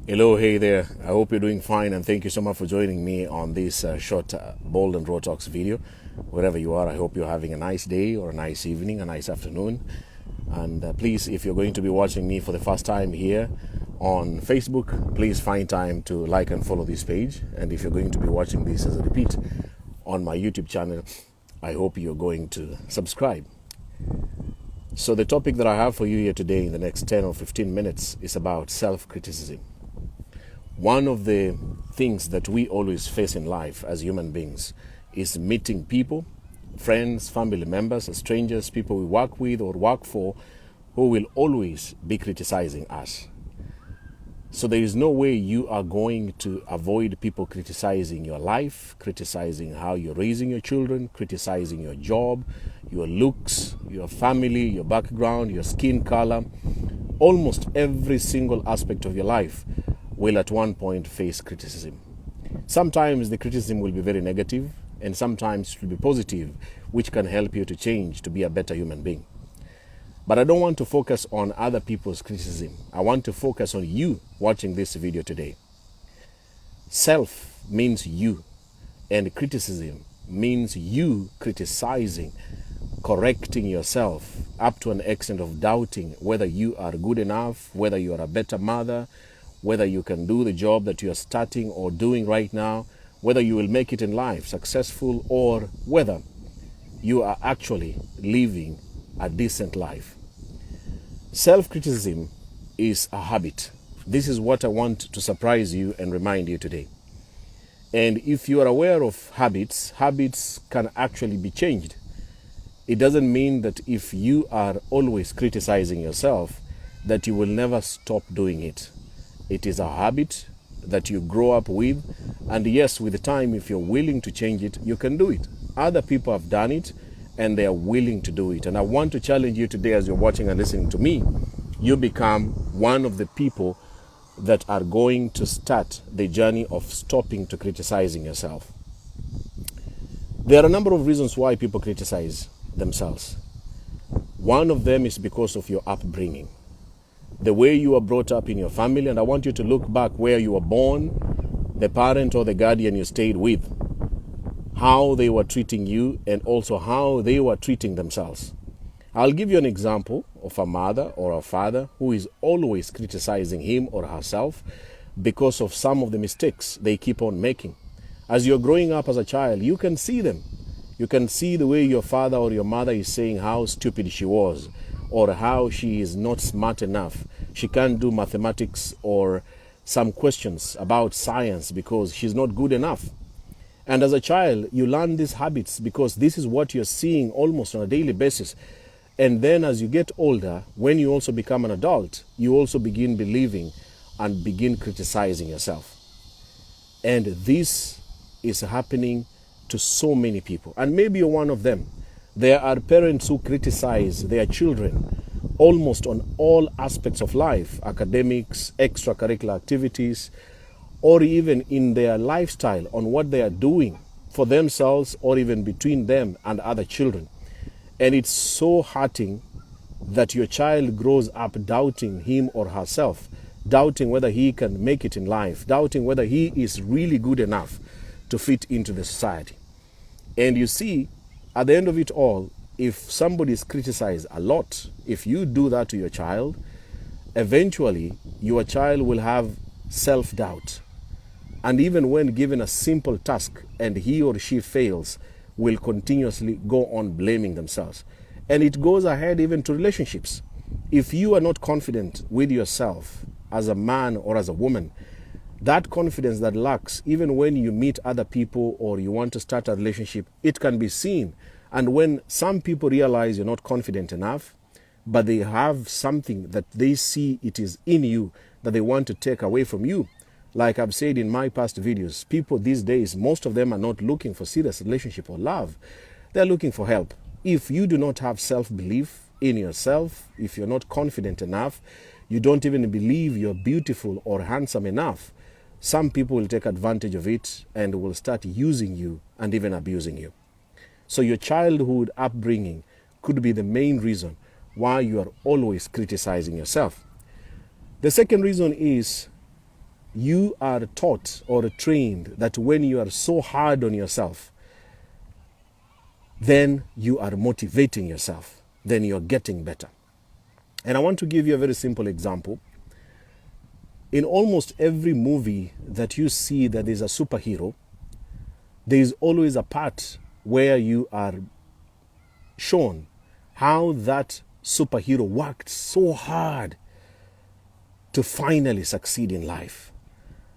Hello, hey there. I hope you're doing fine, and thank you so much for joining me on this short Bold and Raw Talks video. Wherever you are, I hope you're having a nice day or a nice evening, a nice afternoon. And please, if you're going to be watching me for the first time here on Facebook, please find time to like and follow this page. And if you're going to be watching this as a repeat on my YouTube channel, I hope you're going to subscribe. So the topic that I have for you here today in the next 10 or 15 minutes is about self-criticism. One of the things that we always face in life as human beings is meeting people, friends, family members, strangers, people we work with or work for, who will always be criticizing us. So there is no way you are going to avoid people criticizing your life, criticizing how you're raising your children, criticizing your job, your looks, your family, your background, your skin color. Almost every single aspect of your life will at one point face criticism. Sometimes the criticism will be very negative, and sometimes it will be positive, which can help you to change to be a better human being. But I don't want to focus on other people's criticism. I want to focus on you watching this video today. Self means you, and criticism means you criticizing, correcting yourself up to an extent of doubting whether you are good enough, whether you are a better mother, whether you can do the job that you are starting or doing right now, whether you will make it in life successful, or whether you are actually living a decent life. Self-criticism is a habit. This is what I want to surprise you and remind you today. And if you are aware of habits, habits can actually be changed. It doesn't mean that if you are always criticizing yourself, that you will never stop doing it. It is a habit that you grow up with, and yes, with time, if you're willing to change it, you can do it. Other people have done it, and they are willing to do it. And I want to challenge you today, as you're watching and listening to me, you become one of the people that are going to start the journey of stopping to criticizing yourself. There are a number of reasons why people criticize themselves. One of them is because of your upbringing, the way you were brought up in your family. And I want you to look back where you were born, the parent or the guardian you stayed with, how they were treating you, and also how they were treating themselves. I'll give you an example of a mother or a father who is always criticizing him or herself because of some of the mistakes they keep on making. As you're growing up as a child, you can see them. You can see the way your father or your mother is saying how stupid she was, or how she is not smart enough. She can't do mathematics or some questions about science because she's not good enough. And as a child, you learn these habits because this is what you're seeing almost on a daily basis. And then as you get older, when you also become an adult, you also begin believing and begin criticizing yourself. And this is happening to so many people. And maybe you're one of them. There are parents who criticize their children almost on all aspects of life, academics, extracurricular activities, or even in their lifestyle, on what they are doing for themselves or even between them and other children. And it's so hurting that your child grows up doubting him or herself, doubting whether he can make it in life, doubting whether he is really good enough to fit into the society. And you see, at the end of it all, if somebody is criticized a lot, if you do that to your child, eventually your child will have self-doubt. And even when given a simple task and he or she fails, will continuously go on blaming themselves. And it goes ahead even to relationships. If you are not confident with yourself as a man or as a woman, that confidence that lacks, even when you meet other people or you want to start a relationship, it can be seen. And when some people realize you're not confident enough, but they have something that they see it is in you that they want to take away from you. Like I've said in my past videos, people these days, most of them are not looking for serious relationship or love. They're looking for help. If you do not have self-belief in yourself, if you're not confident enough, you don't even believe you're beautiful or handsome enough, some people will take advantage of it and will start using you and even abusing you. So your childhood upbringing could be the main reason why you are always criticizing yourself. The second reason is you are taught or trained that when you are so hard on yourself, then you are motivating yourself, then you're getting better. And I want to give you a very simple example. In almost every movie that you see that is a superhero, there is always a part where you are shown how that superhero worked so hard to finally succeed in life.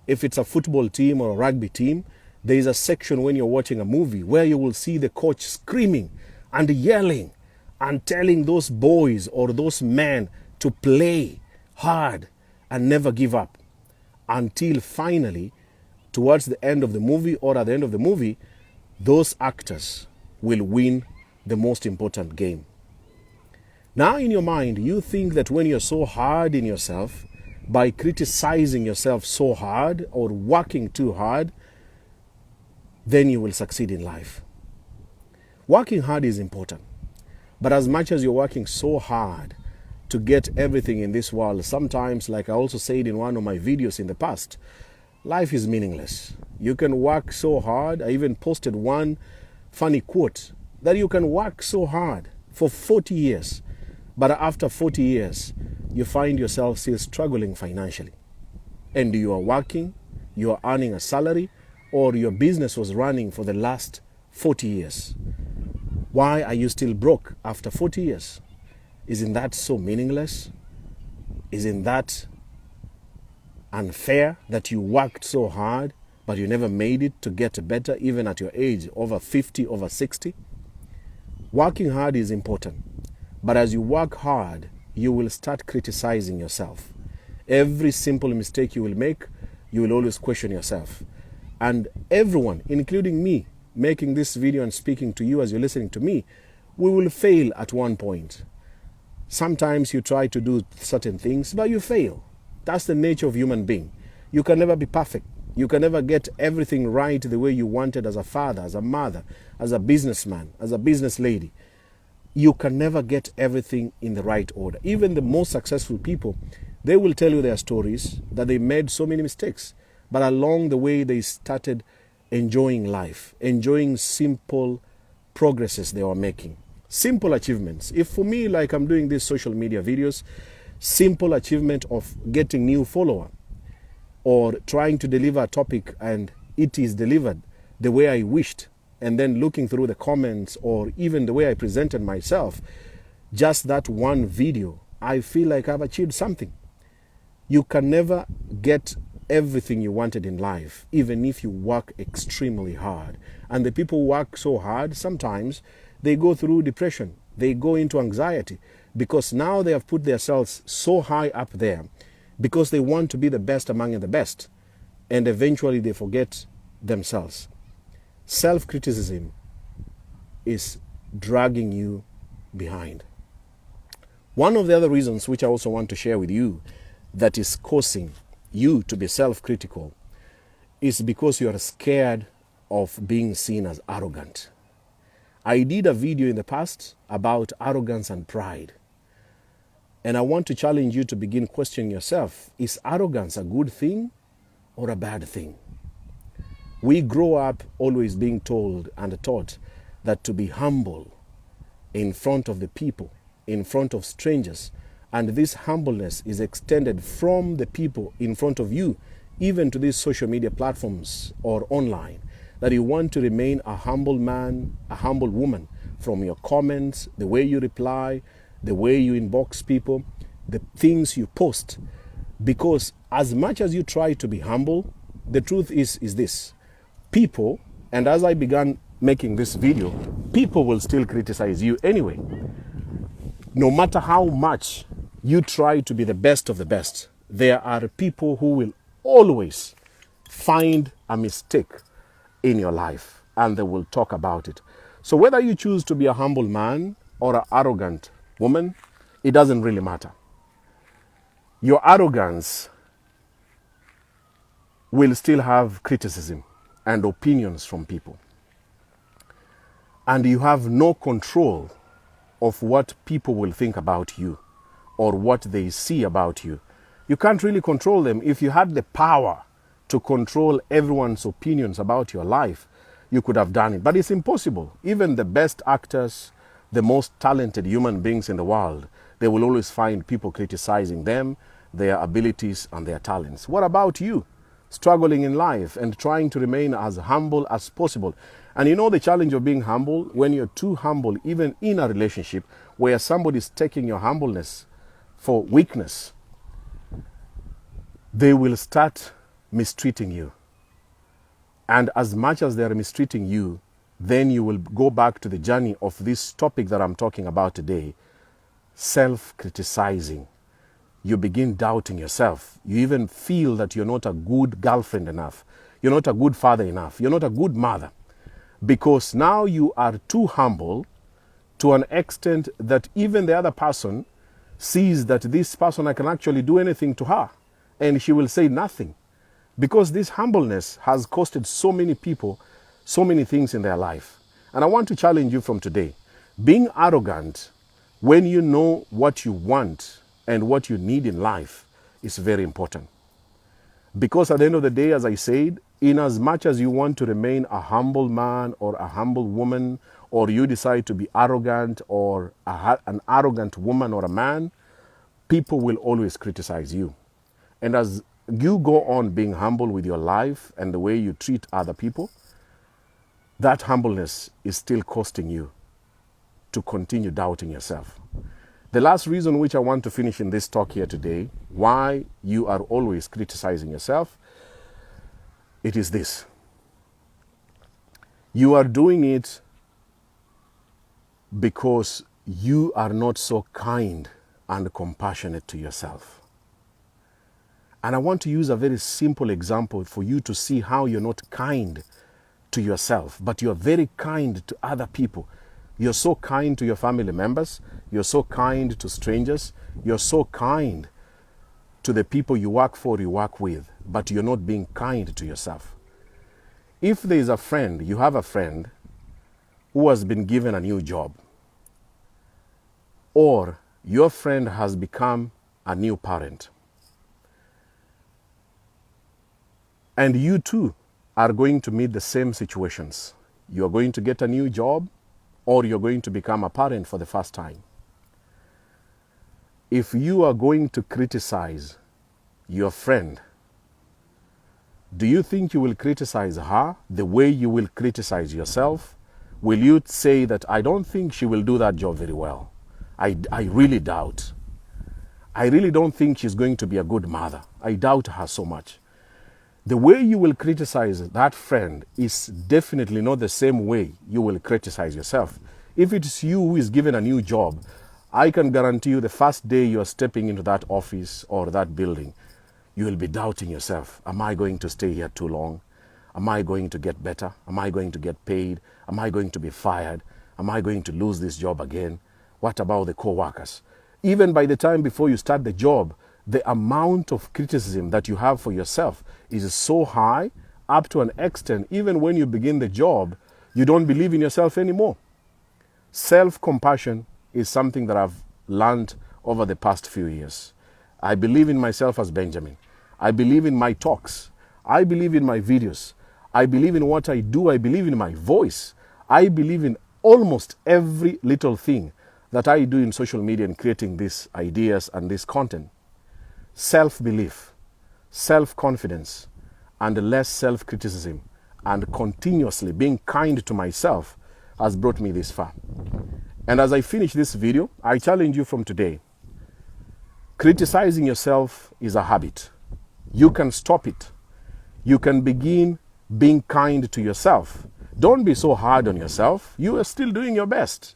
If it's a football team or a rugby team, there is a section when you're watching a movie where you will see the coach screaming and yelling and telling those boys or those men to play hard and never give up, until finally, towards the end of the movie or at the end of the movie, those actors will win the most important game. Now in your mind, you think that when you're so hard in yourself, by criticizing yourself so hard or working too hard, then you will succeed in life. Working hard is important. But as much as you're working so hard to get everything in this world, sometimes, like I also said in one of my videos in the past, life is meaningless. You can work so hard. I even posted one funny quote that you can work so hard for 40 years, but after 40 years, you find yourself still struggling financially. And you are working, you are earning a salary, or your business was running for the last 40 years. Why are you still broke after 40 years? Isn't that so meaningless? Isn't that unfair that you worked so hard, but you never made it to get better, even at your age, over 50, over 60? Working hard is important. But as you work hard, you will start criticizing yourself. Every simple mistake you will make, you will always question yourself. And everyone, including me, making this video and speaking to you as you're listening to me, we will fail at one point. Sometimes you try to do certain things, but you fail. That's the nature of human being. You can never be perfect. You can never get everything right the way you wanted as a father, as a mother, as a businessman, as a business lady. You can never get everything in the right order. Even the most successful people, they will tell you their stories that they made so many mistakes. But along the way, they started enjoying life, enjoying simple progresses they were making. Simple achievements. If for me, like I'm doing these social media videos, simple achievement of getting new follower or trying to deliver a topic and it is delivered the way I wished, and then looking through the comments or even the way I presented myself, just that one video, I feel like I've achieved something. You can never get everything you wanted in life, even if you work extremely hard. And the people who work so hard, sometimes they go through depression, they go into anxiety, because now they have put themselves so high up there because they want to be the best among the best, and eventually they forget themselves. Self-criticism is dragging you behind. One of the other reasons which I also want to share with you that is causing you to be self-critical is because you are scared of being seen as arrogant. I did a video in the past about arrogance and pride. And I want to challenge you to begin questioning yourself. Is arrogance a good thing or a bad thing? We grow up always being told and taught that to be humble in front of the people, in front of strangers, and this humbleness is extended from the people in front of you, even to these social media platforms or online, that you want to remain a humble man, a humble woman, from your comments, the way you reply, the way you inbox people, the things you post. Because as much as you try to be humble, the truth is this. People, and as I began making this video, people will still criticize you anyway. No matter how much you try to be the best of the best, there are people who will always find a mistake in your life and they will talk about it. So whether you choose to be a humble man or an arrogant woman, it doesn't really matter. Your arrogance will still have criticism and opinions from people. And you have no control of what people will think about you or what they see about you. You can't really control them. If you had the power to control everyone's opinions about your life, you could have done it. But it's impossible. Even the best actors, the most talented human beings in the world, they will always find people criticizing them, their abilities and their talents. What about you? Struggling in life and trying to remain as humble as possible. And you know the challenge of being humble? When you're too humble, even in a relationship where somebody's taking your humbleness for weakness, they will start mistreating you. And as much as they're mistreating you, then you will go back to the journey of this topic that I'm talking about today, self-criticizing. You begin doubting yourself. You even feel that you're not a good girlfriend enough. You're not a good father enough. You're not a good mother. Because now you are too humble to an extent that even the other person sees that this person, I can actually do anything to her. And she will say nothing. Because this humbleness has costed so many people so many things in their life. And I want to challenge you from today. Being arrogant when you know what you want and what you need in life is very important. Because at the end of the day, as I said, in as much as you want to remain a humble man or a humble woman, or you decide to be arrogant or an arrogant woman or a man, people will always criticize you. And as you go on being humble with your life and the way you treat other people, that humbleness is still costing you to continue doubting yourself. The last reason which I want to finish in this talk here today, why you are always criticizing yourself, it is this. You are doing it because you are not so kind and compassionate to yourself. And I want to use a very simple example for you to see how you're not kind to yourself, but you're very kind to other people. You're so kind to your family members. You're so kind to strangers. You're so kind to the people you work for, you work with, but you're not being kind to yourself. If there is a friend, you have a friend who has been given a new job, or your friend has become a new parent, and you too are going to meet the same situations. You're going to get a new job, or you're going to become a parent for the first time. If you are going to criticize your friend, do you think you will criticize her the way you will criticize yourself? Will you say that I don't think she will do that job very well? I really doubt. I really don't think she's going to be a good mother. I doubt her so much. The way you will criticize that friend is definitely not the same way you will criticize yourself. If it's you who is given a new job, I can guarantee you the first day you are stepping into that office or that building, you will be doubting yourself. Am I going to stay here too long? Am I going to get better? Am I going to get paid? Am I going to be fired? Am I going to lose this job again? What about the co-workers? Even by the time before you start the job, the amount of criticism that you have for yourself is so high, up to an extent, even when you begin the job, you don't believe in yourself anymore. Self-compassion is something that I've learned over the past few years. I believe in myself as Benjamin. I believe in my talks. I believe in my videos. I believe in what I do. I believe in my voice. I believe in almost every little thing that I do in social media and creating these ideas and this content. Self-belief, self-confidence, and less self-criticism, and continuously being kind to myself has brought me this far. And as I finish this video, I challenge you from today. Criticizing yourself is a habit. You can stop it. You can begin being kind to yourself. Don't be so hard on yourself. You are still doing your best.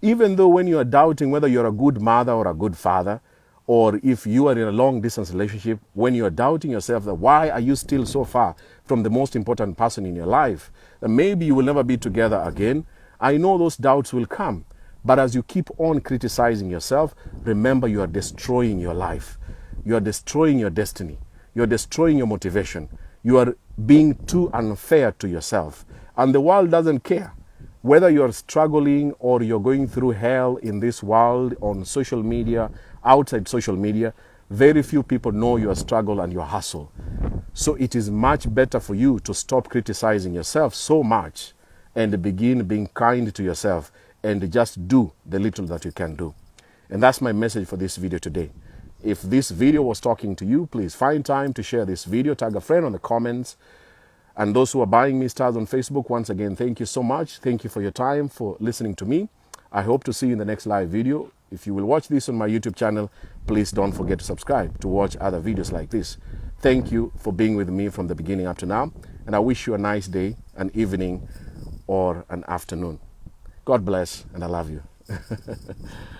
Even though when you are doubting whether you're a good mother or a good father, or if you are in a long-distance relationship, when you are doubting yourself that why are you still so far from the most important person in your life, that maybe you will never be together again, I know those doubts will come. But as you keep on criticizing yourself, remember you are destroying your life. You are destroying your destiny. You are destroying your motivation. You are being too unfair to yourself. And the world doesn't care. Whether you're struggling or you're going through hell in this world, on social media, outside social media, very few people know your struggle and your hustle. So it is much better for you to stop criticizing yourself so much and begin being kind to yourself and just do the little that you can do. And that's my message for this video today. If this video was talking to you, please find time to share this video, tag a friend on the comments. And those who are buying me stars on Facebook, once again, thank you so much. Thank you for your time, for listening to me. I hope to see you in the next live video. If you will watch this on my YouTube channel, please don't forget to subscribe to watch other videos like this. Thank you for being with me from the beginning up to now. And I wish you a nice day, an evening, or an afternoon. God bless, and I love you.